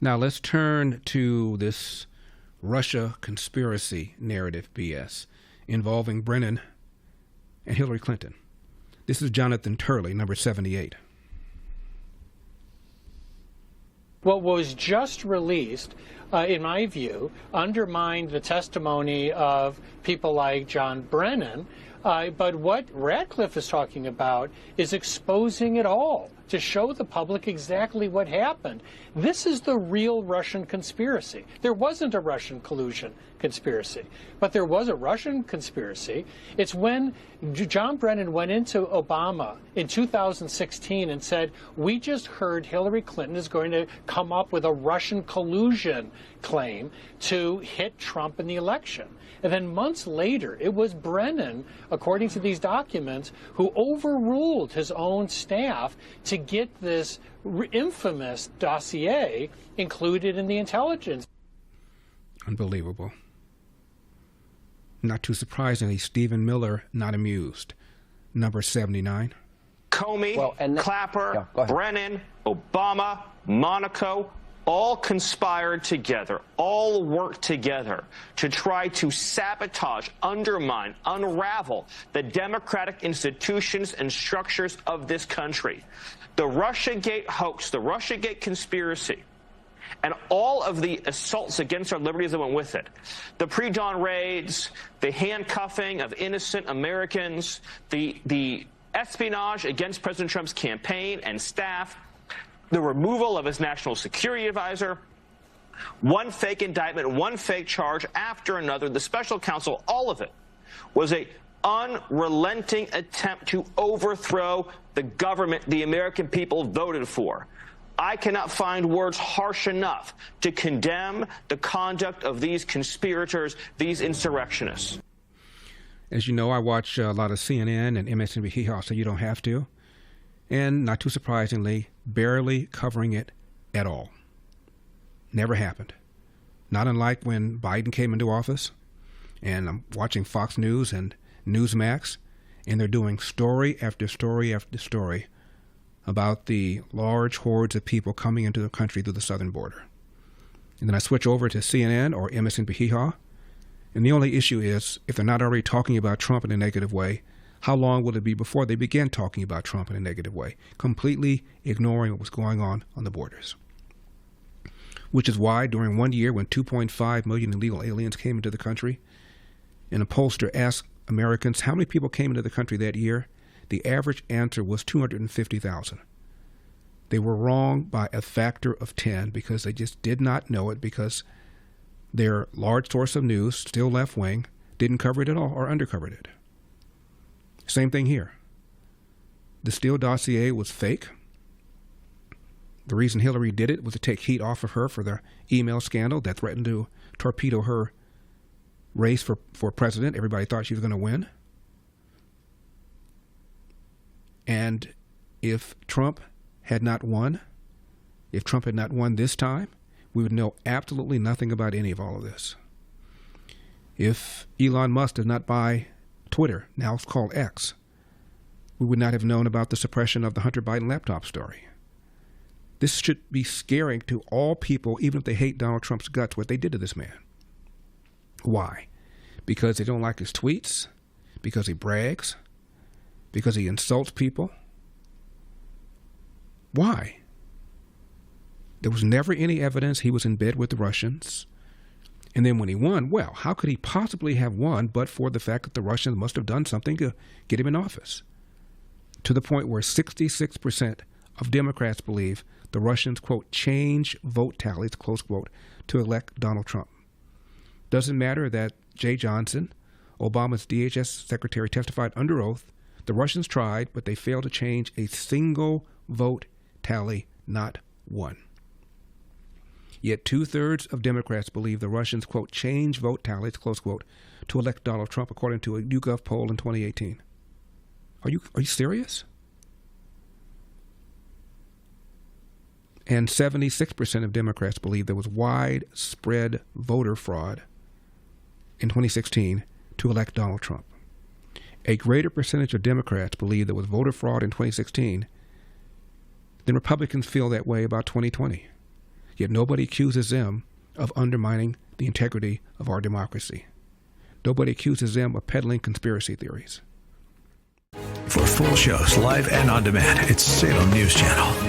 Now let's turn to this Russia conspiracy narrative BS involving Brennan and Hillary Clinton. This is Jonathan Turley, number 78. What was just released, in my view, undermined the testimony of people like John Brennan. But what Radcliffe is talking about is exposing it all to show the public exactly what happened. This is the real Russian conspiracy. There wasn't a Russian collusion conspiracy, but there was a Russian conspiracy. It's when John Brennan went into Obama in 2016 and said, we just heard Hillary Clinton is going to come up with a Russian collusion claim to hit Trump in the election. And then months later, it was Brennan, according to these documents, who overruled his own staff to get this infamous dossier included in the intelligence. Unbelievable. Not too surprisingly, Stephen Miller not amused. Number 79. Comey, Clapper, Brennan, Obama, Monaco, all conspired together, all worked together to try to sabotage, undermine, unravel the democratic institutions and structures of this country. The Russiagate hoax, the Russiagate conspiracy, and all of the assaults against our liberties that went with it, the pre-dawn raids, the handcuffing of innocent Americans, the espionage against President Trump's campaign and staff, the removal of his national security advisor, one fake indictment, one fake charge after another, the special counsel, all of it was a unrelenting attempt to overthrow the government the American people voted for. I cannot find words harsh enough to condemn the conduct of these conspirators, these insurrectionists. As you know, I watch a lot of CNN and MSNBC, so you don't have to. And not too surprisingly, barely covering it at all. Never happened. Not unlike when Biden came into office, and I'm watching Fox News and Newsmax, and they're doing story after story after story about the large hordes of people coming into the country through the southern border. And then I switch over to CNN or MSNBC, and the only issue is, if they're not already talking about Trump in a negative way, how long will it be before they begin talking about Trump in a negative way, completely ignoring what was going on the borders? Which is why during 1 year when 2.5 million illegal aliens came into the country, and a pollster asked Americans how many people came into the country that year, the average answer was 250,000. They were wrong by a factor of 10 because they just did not know it, because their large source of news, still left-wing, didn't cover it at all or undercovered it. Same thing here. The Steele dossier was fake. The reason Hillary did it was to take heat off of her for the email scandal that threatened to torpedo her race for president. Everybody thought she was going to win. And if Trump had not won this time, we would know absolutely nothing about any of all of this. If Elon Musk did not buy Twitter, now it's called X, we would not have known about the suppression of the Hunter Biden laptop story. This should be scaring to all people, even if they hate Donald Trump's guts, what they did to this man. Why? Because they don't like his tweets? Because he brags? Because he insults people? Why? There was never any evidence he was in bed with the Russians. And then when he won, well, how could he possibly have won but for the fact that the Russians must have done something to get him in office? To the point where 66% of Democrats believe the Russians, quote, change vote tallies, close quote, to elect Donald Trump. Doesn't matter that Jay Johnson, Obama's DHS secretary, testified under oath. The Russians tried, but they failed to change a single vote tally, not one. Yet 2/3 of Democrats believe the Russians, quote, change vote tallies, close quote, to elect Donald Trump, according to a YouGov poll in 2018. Are you serious? And 76% of Democrats believe there was widespread voter fraud in 2016 to elect Donald Trump. A greater percentage of Democrats believe there was voter fraud in 2016 than Republicans feel that way about 2020. yet nobody accuses them of undermining the integrity of our democracy. Nobody accuses them of peddling conspiracy theories. For full shows, live and on demand, it's Salem News Channel.